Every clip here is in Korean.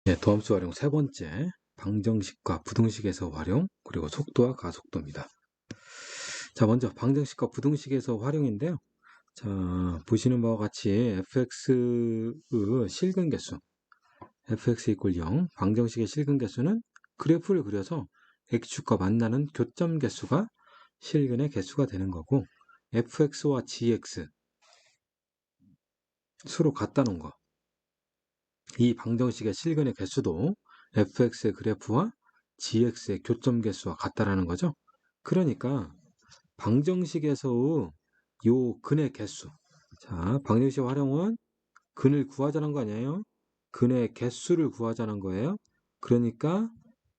네, 도함수 활용 세 번째, 방정식과 부등식에서 활용, 그리고 속도와 가속도입니다. 자, 먼저 방정식과 부등식에서 활용인데요. 자, 보시는 바와 같이 fx의 실근계수, fx = 0, 방정식의 실근계수는 그래프를 그려서 x축과 만나는 교점 개수가 실근의 개수가 되는 거고, fx와 gx 수로 같다는 거. 이 방정식의 실근의 개수도 fx의 그래프와 gx의 교점 개수와 같다라는 거죠. 그러니까 방정식에서의 요 근의 개수. 자, 방정식 활용은 근을 구하자는 거 아니에요? 근의 개수를 구하자는 거예요. 그러니까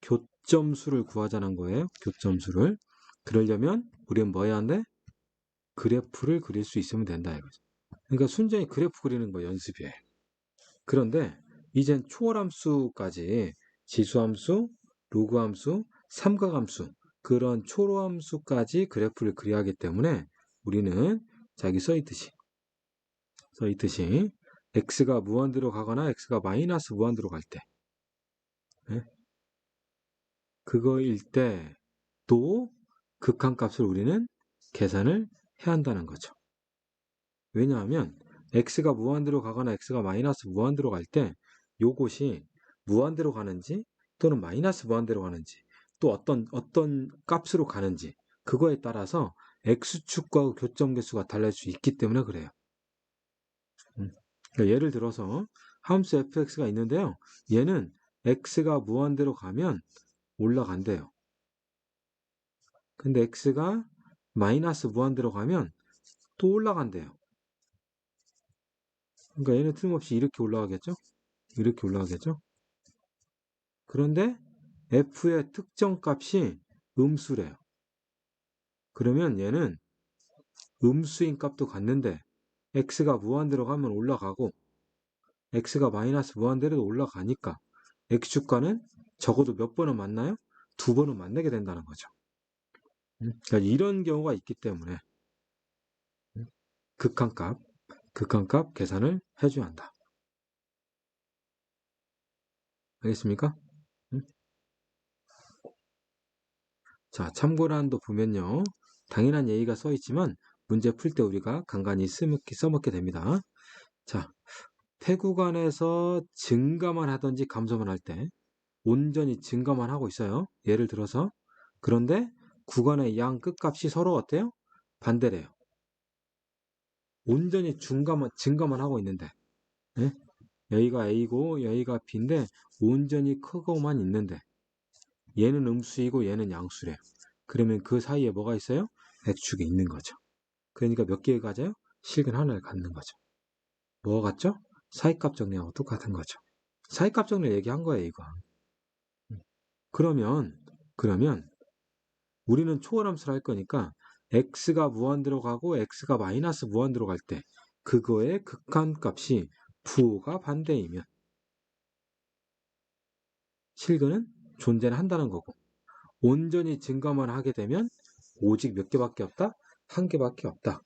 교점수를 구하자는 거예요. 교점수를. 그러려면 우리는 뭐 해야 한대? 그래프를 그릴 수 있으면 된다 이거죠. 그러니까 순전히 그래프 그리는 거 연습이에요. 그런데 이젠 초월함수까지 지수함수, 로그함수, 삼각함수 그런 초월함수까지 그래프를 그려야 하기 때문에 우리는 자기 써있듯이 x가 무한대로 가거나 x가 마이너스 무한대로 갈 때 그거일 때 또 극한값을 우리는 계산을 해야 한다는 거죠. 왜냐하면 x가 무한대로 가거나 x가 마이너스 무한대로 갈 때 요것이 무한대로 가는지 또는 마이너스 무한대로 가는지 또 어떤 값으로 가는지 그거에 따라서 x축과 교점 개수가 달라질 수 있기 때문에 그래요. 그러니까 예를 들어서 함수 fx가 있는데요. 얘는 x가 무한대로 가면 올라간대요. 근데 x가 마이너스 무한대로 가면 또 올라간대요. 그러니까 얘는 틀림없이 이렇게 올라가겠죠? 이렇게 올라가겠죠? 그런데 f의 특정 값이 음수래요. 그러면 얘는 음수인 값도 같는데 x가 무한대로 가면 올라가고 x가 마이너스 무한대로 올라가니까 x축과는 적어도 몇 번은 만나요? 두 번은 만나게 된다는 거죠. 그러니까 이런 경우가 있기 때문에 극한값 계산을 해줘야 한다. 알겠습니까? 자, 참고란도 보면요. 당연한 예의가 써 있지만 문제 풀 때 우리가 간간히 써먹게 됩니다. 자, 폐구간에서 증가만 하든지 감소만 할 때 온전히 증가만 하고 있어요. 예를 들어서 그런데 구간의 양 끝값이 서로 어때요? 반대래요. 온전히 증가만 하고 있는데 예? 여기가 A고 여기가 B인데 온전히 크고만 있는데 얘는 음수이고 얘는 양수래요. 그러면 그 사이에 뭐가 있어요? X축이 있는 거죠. 그러니까 몇 개를 가져요? 실근 하나를 갖는 거죠. 뭐가 같죠? 사이값 정리하고 똑같은 거죠. 사이값 정리를 얘기한 거예요, 이거. 그러면 우리는 초월함수를 할 거니까 x가 무한대로 가고 x가 마이너스 무한대로 갈 때 그거의 극한값이 부호가 반대이면 실근은 존재는 한다는 거고 온전히 증가만 하게 되면 오직 몇 개밖에 없다? 한 개밖에 없다.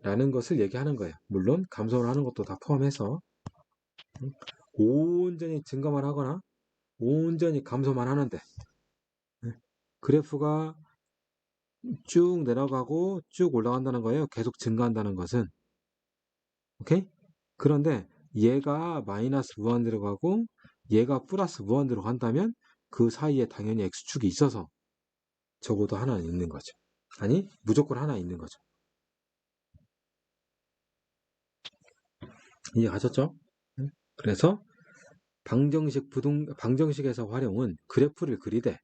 라는 것을 얘기하는 거예요. 물론 감소를 하는 것도 다 포함해서 온전히 증가만 하거나 온전히 감소만 하는데 그래프가 쭉 내려가고 쭉 올라간다는 거예요. 계속 증가한다는 것은. 오케이? 그런데 얘가 마이너스 무한대로 가고 얘가 플러스 무한대로 간다면 그 사이에 당연히 x축이 있어서 적어도 하나는 있는 거죠. 아니, 무조건 하나 있는 거죠. 이해가셨죠? 그래서 방정식에서 활용은 그래프를 그리되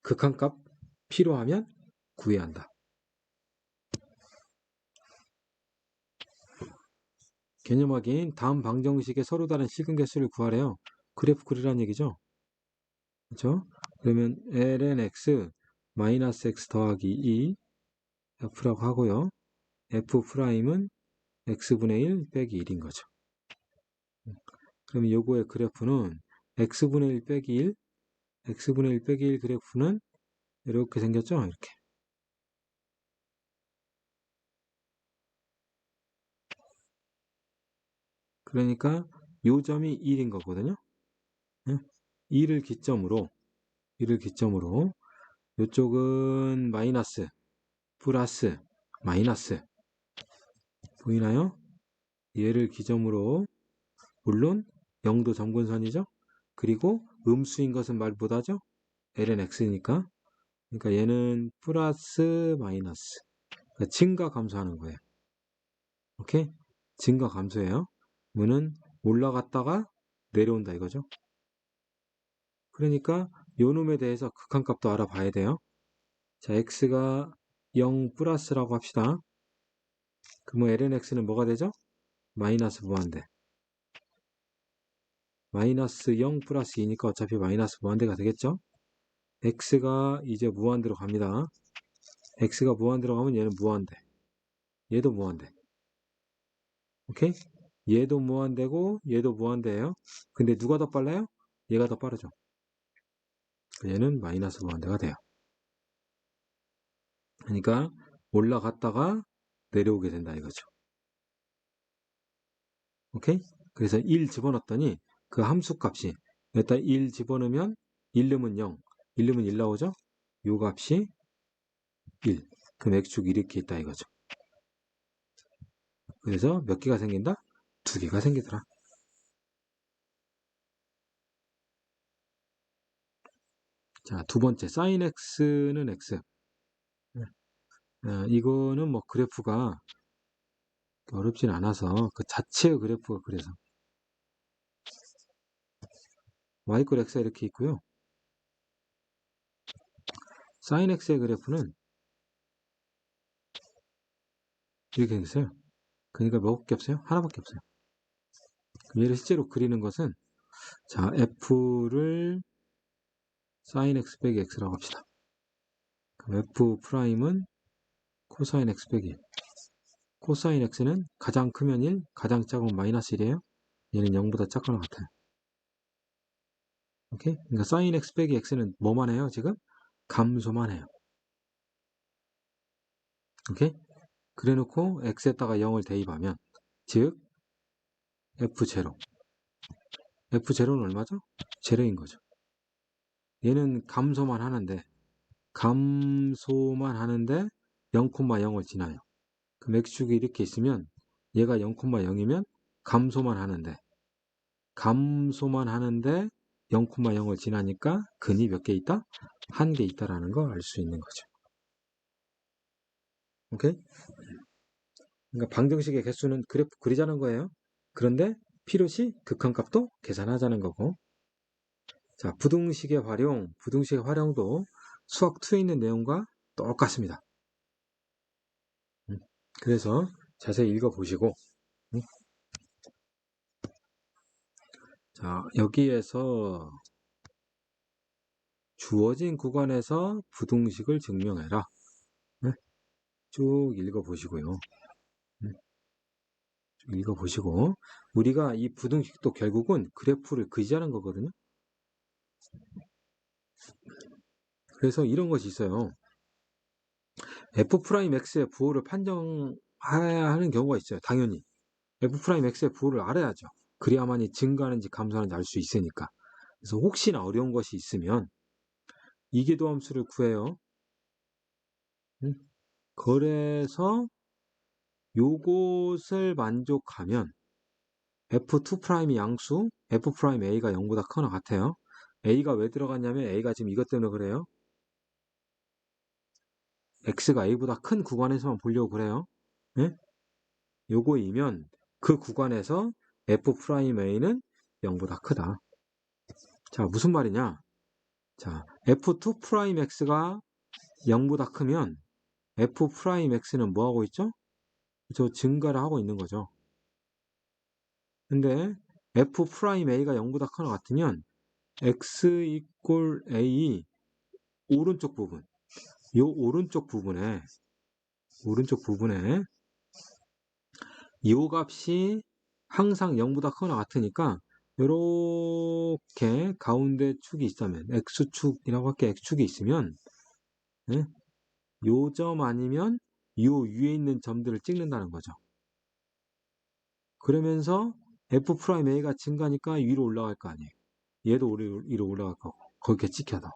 극한값 필요하면 구해야 한다. 개념 확인. 다음 방정식의 서로 다른 실근 개수를 구하래요. 그래프 그리라는 얘기죠. 그렇죠? 그러면 ln x 마이너스 x 더하기 2 f라고 하고요. f'은 x분의 1 빼기 1인 거죠. 그러면 요거의 그래프는 x분의 1 빼기 1 x분의 1 빼기 1 그래프는 이렇게 생겼죠? 이렇게. 그러니까 요 점이 1인 거거든요. 1을 기점으로 요쪽은 마이너스, 플러스, 마이너스 보이나요? 얘를 기점으로 물론 0도 점근선이죠. 그리고 음수인 것은 말 못하죠. ln x니까. 그러니까 얘는 플러스 마이너스. 그러니까 증가 감소하는 거예요. 오케이? 증가 감소해요. 그러면 올라갔다가 내려온다 이거죠. 그러니까 요 놈에 대해서 극한값도 알아봐야 돼요. 자, x가 0 플러스라고 합시다. 그러면 ln x는 뭐가 되죠? 마이너스 무한대. 마이너스 0 플러스 2니까 어차피 마이너스 무한대가 되겠죠? x가 이제 무한대로 갑니다. x가 무한대로 가면 얘는 무한대. 얘도 무한대. 오케이? 얘도 무한대고 얘도 무한대예요. 근데 누가 더 빨라요? 얘가 더 빠르죠. 얘는 마이너스 무한대가 돼요. 그러니까 올라갔다가 내려오게 된다 이거죠. 오케이? 그래서 1 집어넣었더니 그 함수 값이 여기다 1 집어넣으면 1 넣으면 0, 1 넣으면 1 나오죠? 요 값이 1. 그럼 x축이 이렇게 있다 이거죠. 그래서 몇 개가 생긴다? 2개가 생기더라. 자, 두 번째 sin x는 x. 이거는 뭐 그래프가 어렵진 않아서 그 자체의 그래프가 그래서 y 꼴 x가 이렇게 있고요. sin x의 그래프는 이렇게 있어요. 그러니까 몇 개 없어요? 하나밖에 없어요. 그럼 얘를 실제로 그리는 것은 자, f를 sin x 빼기 x라고 합시다. 그럼 f 프라임은 코사인 x 빼기 1. 코사인 x는 가장 크면 1, 가장 작으면 마이너스 1이에요. 얘는 0보다 작거나 같아요. 오케이? 그러니까 sin x 빼기 x는 뭐만 해요, 지금? 감소만 해요. 오케이? 그래 놓고 x에다가 0을 대입하면 즉 f0. f0는 얼마죠? 제로인 거죠. 얘는 감소만 하는데 0,0을 지나요. 그럼 x축이 이렇게 있으면 얘가 0,0이면 감소만 하는데 0,0을 지나니까 근이 몇 개 있다? 1개 있다라는 걸 알 수 있는 거죠. 오케이? 그러니까 방정식의 개수는 그래프 그리자는 거예요. 그런데 필요시 극한값도 계산하자는 거고. 자, 부등식의 활용도 수학 2에 있는 내용과 똑같습니다. 그래서 자세히 읽어보시고. 자, 여기에서 주어진 구간에서 부등식을 증명해라. 쭉 읽어보시고요. 읽어보시고 우리가 이 부등식도 결국은 그래프를 그리자는 거거든요. 그래서 이런 것이 있어요. f'x의 부호를 판정해야 하는 경우가 있어요. 당연히 f'x의 부호를 알아야죠. 그래야만이 증가하는지 감소하는지 알 수 있으니까. 그래서 혹시나 어려운 것이 있으면 이계도함수를 구해요. 그래서 요것을 만족하면 f2'이 양수, f'a가 0보다 크거나 같아요. a가 왜 들어갔냐면 a가 지금 이것 때문에 그래요. x가 a보다 큰 구간에서만 보려고 그래요. 네? 요거이면 그 구간에서 f'a는 0보다 크다. 자, 무슨 말이냐? 자, f2'x가 0보다 크면 f'x는 뭐 하고 있죠? 저 증가를 하고 있는 거죠. 근데 f'a가 0보다 크거나 같으면 x 이꼴 a 오른쪽 부분, 요 오른쪽 부분에 요 값이 항상 0보다 크거나 같으니까 이렇게 가운데 축이 있다면 x축이라고 할게. x축이 있으면 요 점 아니면 요 위에 있는 점들을 찍는다는 거죠. 그러면서 F'A가 증가니까 위로 올라갈 거 아니에요. 얘도 위로 올라갈 거고. 거기에 찍혀서.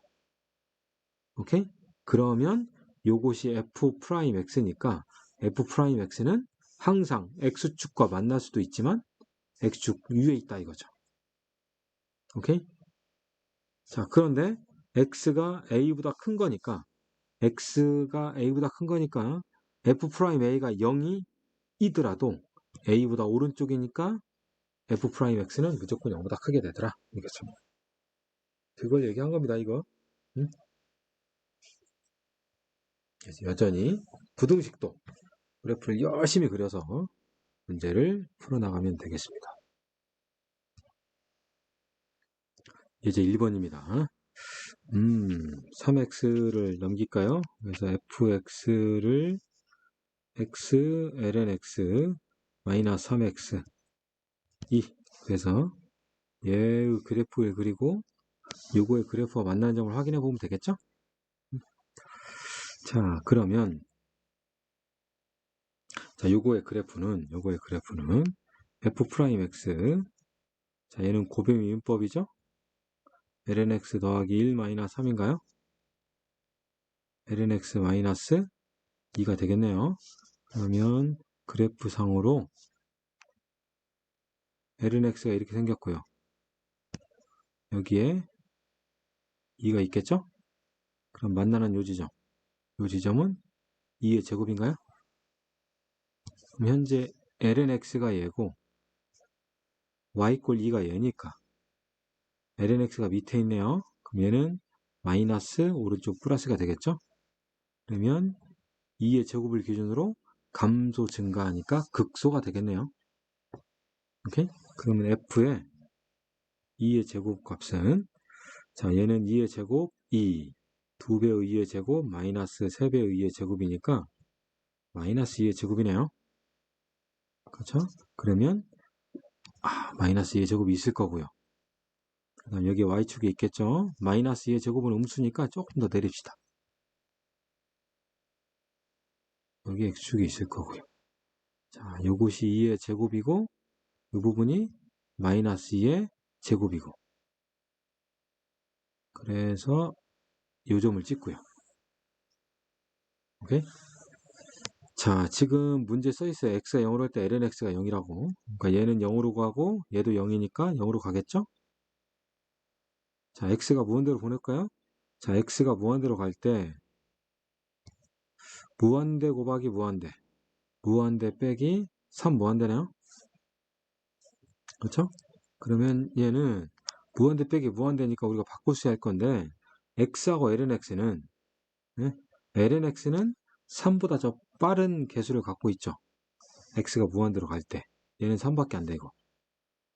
오케이? 그러면 요것이 F'X니까 F'X는 항상 X축과 만날 수도 있지만 X축 위에 있다 이거죠. 오케이? 자, 그런데 X가 A보다 큰 거니까 F'A가 0이 이더라도 A보다 오른쪽이니까 F'X는 무조건 0보다 크게 되더라. 이거죠. 그걸 얘기한 겁니다, 이거. 응? 여전히 부등식도 그래프를 열심히 그려서 문제를 풀어나가면 되겠습니다. 이제 1번입니다. 3x를 넘길까요? 그래서 fx를 x ln x 마이너스 3x 2 그래서 얘의 그래프를 그리고 요거의 그래프와 만나는 점을 확인해 보면 되겠죠? 자, 그러면 자, 요거의 그래프는 f'x 자, 얘는 곱셈 이음법이죠? ln x 더하기 1 마이너스 3인가요? ln x 마이너스 2가 되겠네요. 그러면 그래프 상으로 ln x가 이렇게 생겼고요. 여기에 2가 있겠죠? 그럼 만나는 요 지점은 2의 제곱인가요? 그럼 현재 ln x가 얘고 y 꼴 2가 얘니까 ln x가 밑에 있네요. 그럼 얘는 마이너스 오른쪽 플러스가 되겠죠? 그러면 2의 제곱을 기준으로 감소 증가하니까 극소가 되겠네요. 오케이? 그러면 f의 2의 제곱 값은 자, 얘는 2의 제곱 2, 2배의 2의 제곱 마이너스 3배의 2의 제곱이니까 마이너스 2의 제곱이네요. 그렇죠? 그러면 마이너스 2의 제곱이 있을 거고요. 그 다음 여기 y축이 있겠죠? 마이너스 2의 제곱은 음수니까 조금 더 내립시다. 여기 x축이 있을 거고요. 자, 요것이 2의 제곱이고 이 부분이 마이너스 2의 제곱이고 그래서 요 점을 찍고요. 오케이? 자, 지금 문제 써있어요. x가 0으로 할 때 ln x가 0이라고. 그러니까 얘는 0으로 가고 얘도 0이니까 0으로 가겠죠? 자, x가 무한대로 보낼까요? 자, x가 무한대로 갈 때 무한대 곱하기 무한대. 무한대 빼기 3 무한대네요. 그렇죠? 그러면 얘는 무한대 빼기 무한대니까 우리가 바꿀 수 할 건데 x하고 ln x는 ln x는 3보다 더 빠른 개수를 갖고 있죠. x가 무한대로 갈 때. 얘는 3밖에 안 되고.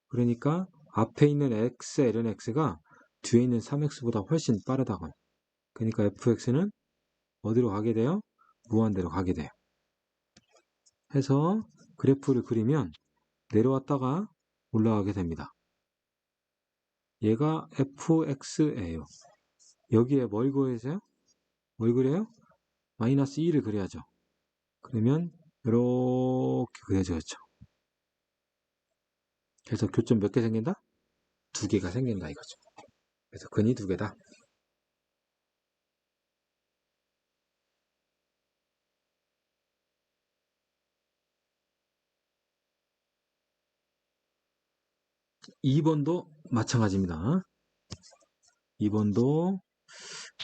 그러니까 앞에 있는 x, ln x가 뒤에 있는 3x보다 훨씬 빠르다고. 그러니까 fx는 어디로 가게 돼요? 무한대로 가게 돼요. 해서 그래프를 그리면 내려왔다가 올라가게 됩니다. 얘가 fx예요. 여기에 뭘 그리세요? 뭘 그려요? 마이너스 2를 그려야죠. 그러면 이렇게 그려져야죠. 그래서 교점 몇 개 생긴다? 2개가 생긴다 이거죠. 그래서 근이 2개다. 2번도 마찬가지입니다. 2번도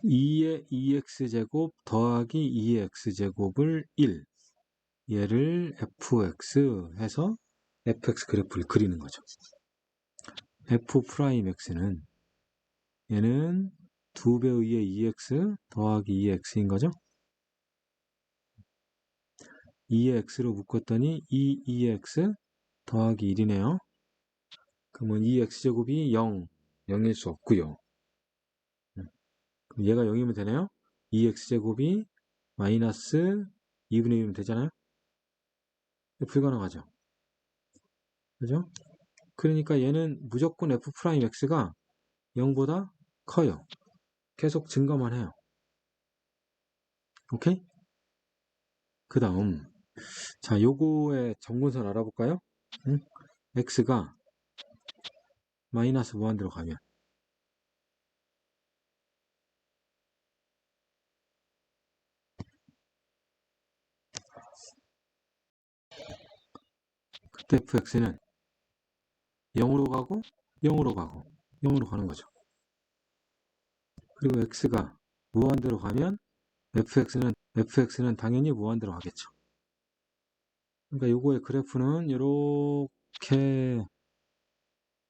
2의 2x제곱 더하기 2의 x제곱을 1 얘를 fx 해서 fx 그래프를 그리는 거죠. f'x는 얘는 2배의 2의 2x 더하기 2x인 거죠. 2의 x로 묶었더니 2x 더하기 1이네요. 그러면 2x제곱이 0일 수 없고요. 그럼 얘가 0이면 되네요. 2x제곱이 마이너스 2분의 1이면 되잖아요. 불가능하죠. 그죠? 그러니까 얘는 무조건 f'x가 0보다 커요. 계속 증가만 해요. 오케이? 그 다음 자, 요거의 정근선 알아볼까요? 응? x가 마이너스 무한대로 가면 그때 fx는 0으로 가고 0으로 가고 0으로 가는 거죠. 그리고 x가 무한대로 가면 fx는 당연히 무한대로 가겠죠. 그러니까 요거의 그래프는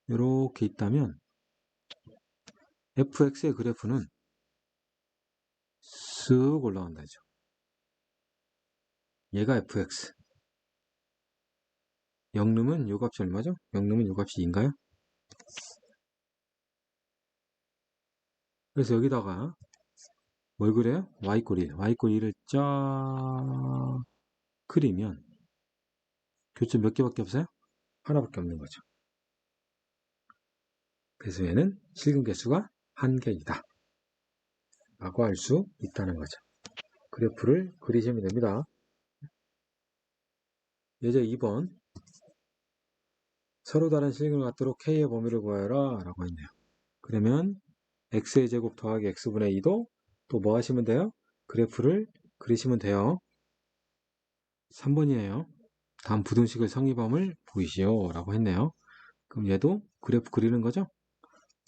요렇게 있다면 fx의 그래프는 쓱 올라간다죠. 얘가 fx. 0 넣으면 요 값이 얼마죠? 0 넣으면 요 값이 2인가요? 그래서 여기다가 뭘 그래요? y꼴 1. y꼴 1을 쫙 그리면 교점 몇 개밖에 없어요? 하나밖에 없는 거죠. 그래서 얘는 실근 개수가 1개이다 라고 할 수 있다는 거죠. 그래프를 그리시면 됩니다. 예제 2번 서로 다른 실근을 갖도록 K의 범위를 구하여라 라고 했네요. 그러면 X의 제곱 더하기 X분의 2도 또 뭐 하시면 돼요? 그래프를 그리시면 돼요. 3번이에요. 다음 부등식의 성립함을 보이시오 라고 했네요. 그럼 얘도 그래프 그리는 거죠?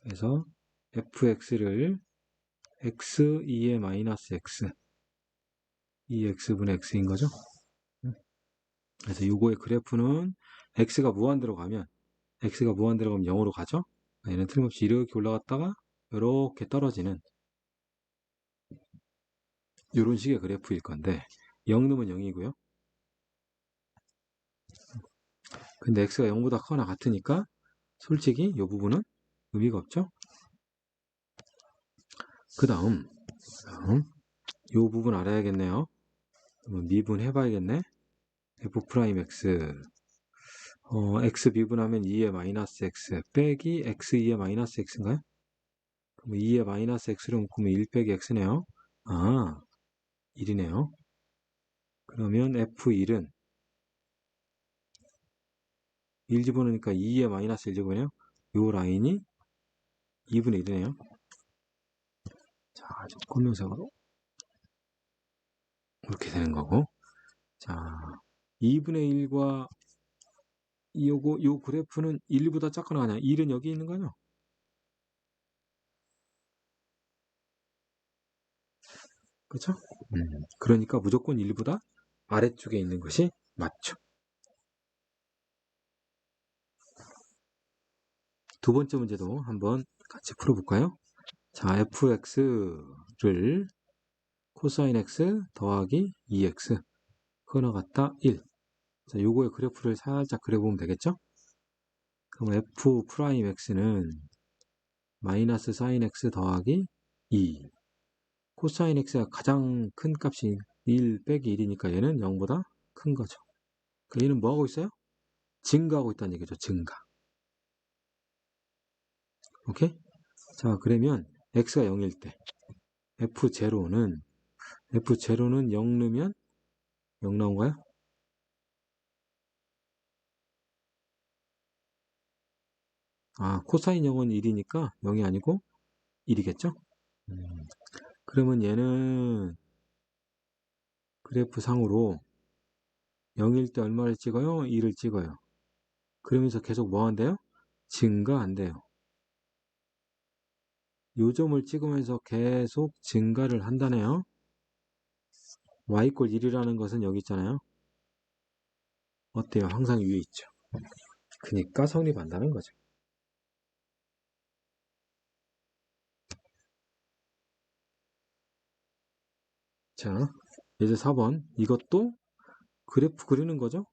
그래서 fx를 x2의 마이너스 x 2x분의 x인 거죠? 그래서 요거의 그래프는 x가 무한대로 가면 0으로 가죠? 얘는 틀림없이 이렇게 올라갔다가 이렇게 떨어지는 이런 식의 그래프일 건데 0 넣으면 0이고요. 근데 x가 0보다 크거나 같으니까 솔직히 이 부분은 의미가 없죠? 그 다음 이 부분 알아야겠네요. 미분해 봐야겠네. f'x x 미분하면 2의 마이너스 x 빼기 x2의 마이너스 x인가요? 그럼 2의 마이너스 x를 묶으면 1 빼기 x네요. 아, 1이네요. 그러면 f1은 1 집어넣으니까 2의 마이너스 1 집어넣네요. 요 라인이 2분의 1이네요. 자, 좀 검은색으로 이렇게 되는 거고. 자, 2분의 1과 요 그래프는 1보다 작거나 아니야. 1은 여기 있는 거죠? 그렇죠? 그러니까 무조건 1보다 아래쪽에 있는 것이 맞죠. 두 번째 문제도 한번 같이 풀어볼까요? 자, fx를 코사인 x 더하기 2x 그거나 같다 1. 자, 요거의 그래프를 살짝 그려보면 되겠죠? 그럼 f 프라임 x는 마이너스 사인 x 더하기 2. 코사인 x가 가장 큰 값이 1 빼기 1이니까 얘는 0보다 큰 거죠. 그러니까 얘는 뭐 하고 있어요? 증가하고 있다는 얘기죠. 증가. 오케이? 자, 그러면 x가 0일 때 f0는 0 넣으면 0 나온가요? 아, 코사인 0은 1이니까 0이 아니고 1이겠죠? 그러면 얘는 그래프 상으로 0일 때 얼마를 찍어요? 2를 찍어요. 그러면서 계속 뭐 한대요? 증가한대요. 요점을 찍으면서 계속 증가를 한다네요. y꼴 1이라는 것은 여기 있잖아요. 어때요? 항상 위에 있죠. 그니까 성립한다는 거죠. 자, 이제 4번. 이것도 그래프 그리는 거죠.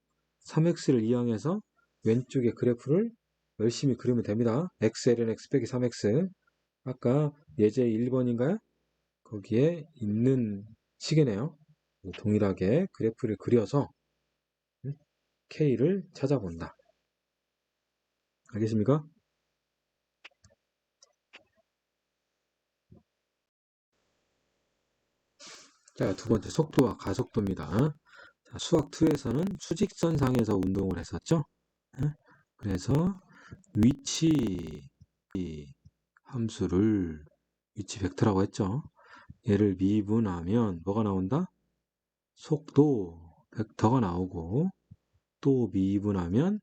3x를 이용해서 왼쪽에 그래프를 열심히 그리면 됩니다. xln x 빼기 3x. 아까 예제 1번인가요? 거기에 있는 식이네요. 동일하게 그래프를 그려서 K를 찾아본다. 알겠습니까? 자, 두 번째 속도와 가속도입니다. 자, 수학 2에서는 수직선상에서 운동을 했었죠. 그래서 위치 함수를 위치 벡터라고 했죠. 얘를 미분하면 뭐가 나온다? 속도 벡터가 나오고 또 미분하면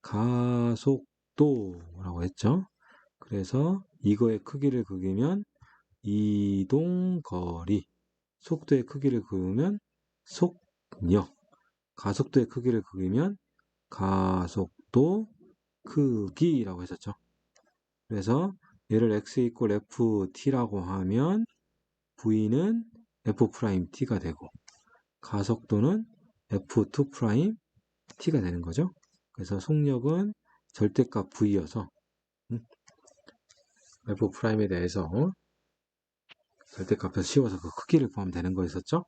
가속도라고 했죠. 그래서 이거의 크기를 그리면 이동거리, 속도의 크기를 그리면 속력, 가속도의 크기를 그리면 가속도 크기라고 했었죠. 그래서 얘를 x 이퀄 ft라고 하면 v는 f't가 되고 가속도는 f2't가 되는 거죠. 그래서 속력은 절대값 v여서 f'에 대해서 절대값에서 씌워서 그 크기를 구하면 되는 거였었죠.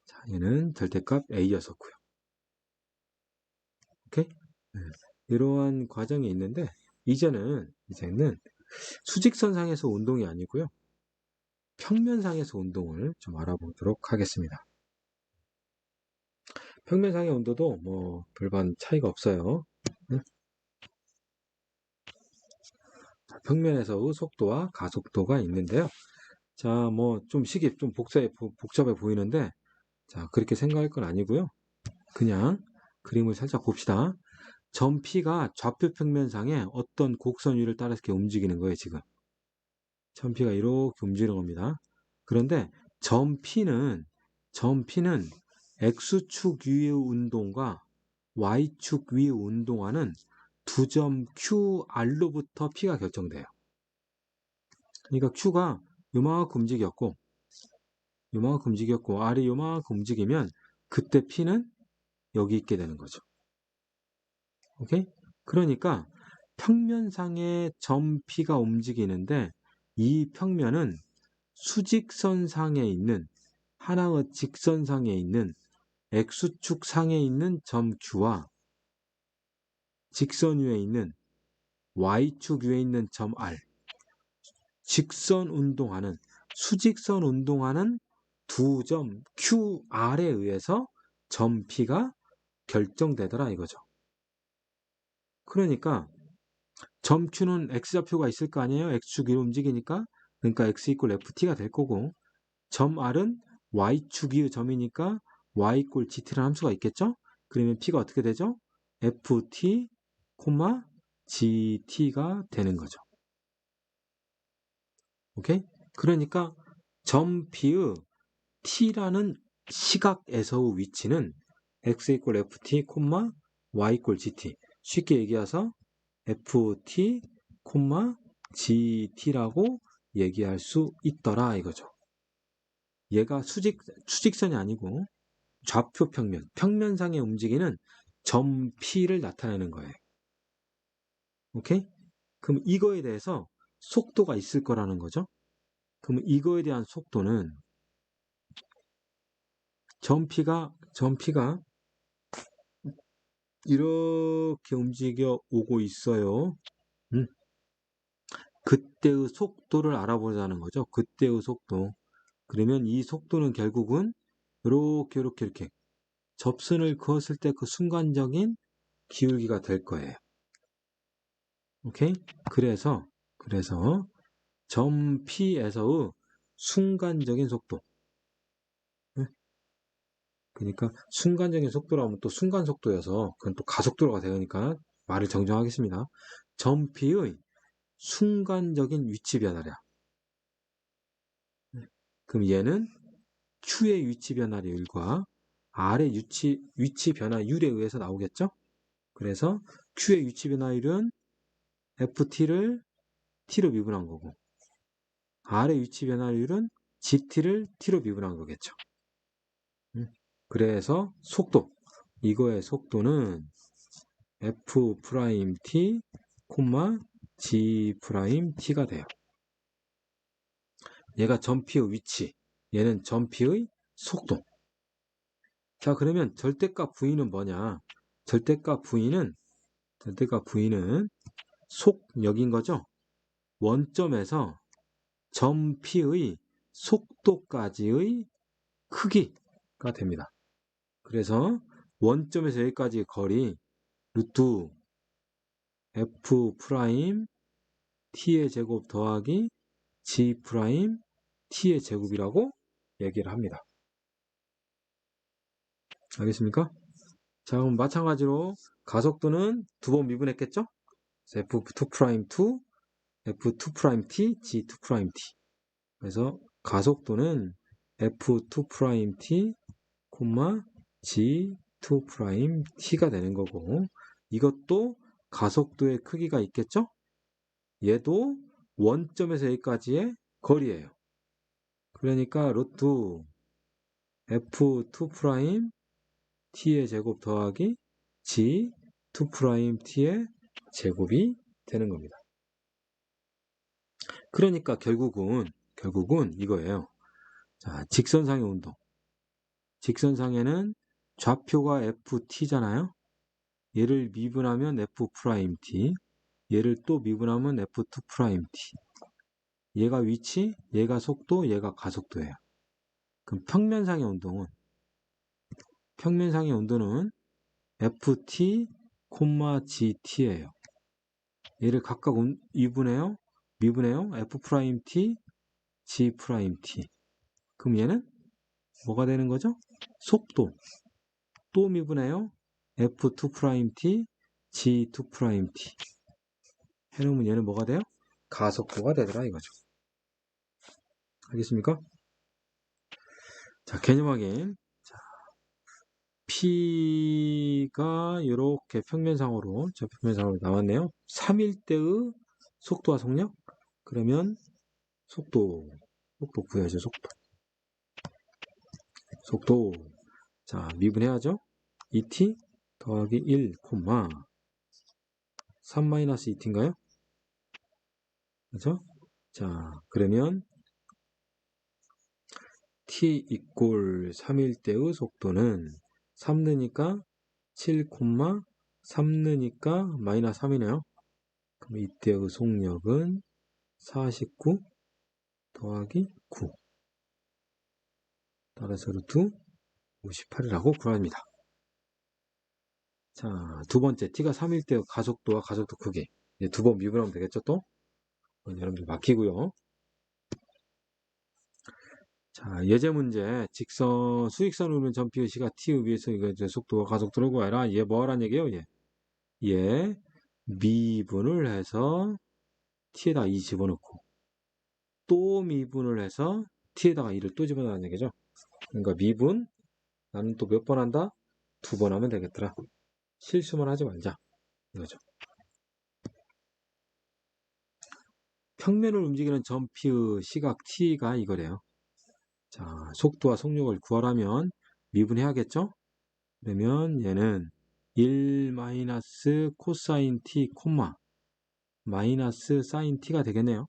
자, 얘는 절대값 a였었고요. 오케이? 네. 이러한 과정이 있는데 이제는 수직선상에서 운동이 아니고요. 평면상에서 운동을 좀 알아보도록 하겠습니다. 평면상의 온도도 뭐 별반 차이가 없어요. 네? 평면에서의 속도와 가속도가 있는데요. 자, 뭐 좀 식이 좀 복잡해 보이는데 자, 그렇게 생각할 건 아니고요. 그냥 그림을 살짝 봅시다. 점 P가 좌표 평면상에 어떤 곡선 위를 따라서 이렇게 움직이는 거예요, 지금. 점 P가 이렇게 움직이는 겁니다. 그런데 점 P는 X축 위의 운동과 Y축 위의 운동하는 두 점 QR로부터 P가 결정돼요. 그러니까 Q가 요만큼 움직였고 R이 요만큼 움직이면 그때 P는 여기 있게 되는 거죠. 오케이? 그러니까 평면상에 점 P가 움직이는데 이 평면은 수직선상에 있는 하나의 직선상에 있는 X축 상에 있는 점 Q와 직선 위에 있는 Y축 위에 있는 점 R 수직선 운동하는 두 점 QR에 의해서 점 P가 결정되더라 이거죠. 그러니까 점 Q는 X좌표가 있을 거 아니에요. X축 위로 움직이니까. 그러니까 X 이퀄 FT가 될 거고 점 R은 Y축 위의 점이니까 Y 이퀄 GT라는 함수가 있겠죠. 그러면 P가 어떻게 되죠? FT, GT가 되는 거죠. 오케이? 그러니까 점 P의 T라는 시각에서의 위치는 X 이퀄 FT, Y 이퀄 GT. 쉽게 얘기해서 FT, GT라고 얘기할 수 있더라 이거죠. 얘가 수직선이 아니고 좌표 평면상에 움직이는 점 P를 나타내는 거예요. 오케이? 그럼 이거에 대해서 속도가 있을 거라는 거죠. 그럼 이거에 대한 속도는 점 P가 이렇게 움직여 오고 있어요. 그때의 속도를 알아보자는 거죠. 그때의 속도. 그러면 이 속도는 결국은 이렇게 접선을 그었을 때 그 순간적인 기울기가 될 거예요. 오케이? 그래서 점 P에서의 순간적인 속도. 그러니까 순간적인 속도라면 또 순간 속도여서 그건 또 가속도가 되니까 말을 정정하겠습니다. 점 P의 순간적인 위치 변화량. 그럼 얘는 Q의 위치 변화율과 R의 위치 변화율에 의해서 나오겠죠? 그래서 Q의 위치 변화율은 FT를 T로 미분한 거고 R의 위치 변화율은 GT를 T로 미분한 거겠죠. 그래서 속도, 이거의 속도는 F'T, G'T가 돼요. 얘가 점피의 위치, 얘는 점피의 속도. 자, 그러면 절대값 V는 뭐냐? 절대값 V는 속력인 거죠. 원점에서 점 P의 속도까지의 크기가 됩니다. 그래서 원점에서 여기까지 거리 루트 f 프라임 t의 제곱 더하기 g 프라임 t의 제곱이라고 얘기를 합니다. 알겠습니까? 자, 그럼 마찬가지로 가속도는 두 번 미분했겠죠? f2 프라임 2, f2 프라임 t, g2 프라임 t. 그래서 가속도는 f2 프라임 t, g2 프라임 t가 되는 거고, 이것도 가속도의 크기가 있겠죠? 얘도 원점에서 여기까지의 거리예요. 그러니까 루트 f2 프라임 t의 제곱 더하기 g2 프라임 t의 제곱이 되는 겁니다. 그러니까 결국은 이거예요. 자, 직선상의 운동. 직선상에는 좌표가 ft잖아요. 얘를 미분하면 f 프라임 t, 얘를 또 미분하면 f2 프라임 t. 얘가 위치, 얘가 속도, 얘가 가속도예요. 그럼 평면상의 운동은 ft, gt예요. 얘를 각각 미분해요. f 프라임 t, g 프라임 t. 그럼 얘는 뭐가 되는 거죠? 속도. 또 미분해요. f2 프라임 t, g2 프라임 t. 해놓으면 얘는 뭐가 돼요? 가속도가 되더라 이거죠. 알겠습니까? 자, 개념 확인. 자, P가 이렇게 평면상으로 나왔네요. 3일대의 속도와 속력? 그러면 속도 구해야죠. 속도. 자, 미분해야죠. 2t 더하기 1, 3-2t인가요? 그죠? 자, 그러면 t 이꼴 3일 때의 속도는 3느니까 7, 3느니까 마이너스 3이네요. 그럼 이때의 속력은 49 더하기 9. 따라서 루트 58이라고 구합니다. 자, 두 번째, t가 3일 때의 가속도와 가속도 크기. 이제 두 번 미분하면 되겠죠, 또? 여러분들 막히고요. 자, 예제 문제. 직선, 수직선을 그리는 점피의 시가 t에 의해서 이거 이제 속도와 가속도를 구하라. 얘 뭐 하라는 얘기예요, 얘 미분을 해서 t에다 2 집어넣고, 또 미분을 해서 t에다가 2를 또 집어넣는 얘기죠. 그러니까 미분, 나는 또 몇 번 한다? 2번 하면 되겠더라. 실수만 하지 말자. 이거죠. 평면을 움직이는 점피의 시각 t가 이거래요. 자, 속도와 속력을 구하라면 미분해야겠죠? 그러면 얘는 1 마이너스 코사인 t, 마이너스 사인 t가 되겠네요.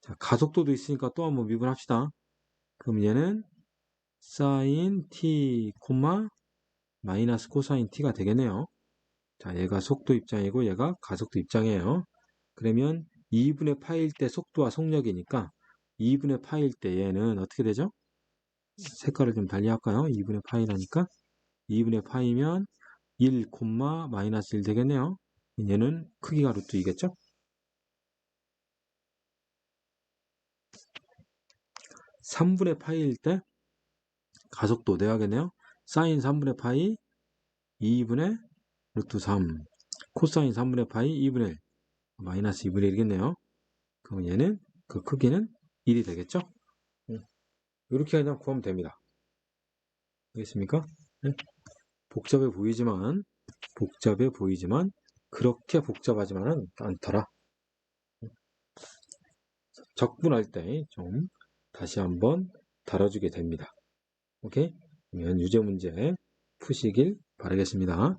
자, 가속도도 있으니까 또 한번 미분합시다. 그럼 얘는 사인 t, 마이너스 코사인 t가 되겠네요. 자, 얘가 속도 입장이고 얘가 가속도 입장이에요. 그러면 2분의 파일 때 속도와 속력이니까 2분의 파일 때 얘는 어떻게 되죠? 색깔을 좀 달리 할까요? 2분의 파이라니까 2분의 파이면 1, 마이너스 1 되겠네요. 얘는 크기가 루트 2겠죠? 3분의 파이일 때 가속도 내야겠네요. 사인 3분의 파이 2분의 루트 3, 코사인 3분의 파이 2분의 1, 마이너스 2분의 1이겠네요. 그럼 얘는 그 크기는 1이 되겠죠? 이렇게 그냥 구하면 됩니다. 알겠습니까? 네? 복잡해 보이지만 그렇게 복잡하지만은 않더라. 적분할 때 좀 다시 한번 다뤄주게 됩니다. 오케이? 그러면 유제 문제 푸시길 바라겠습니다.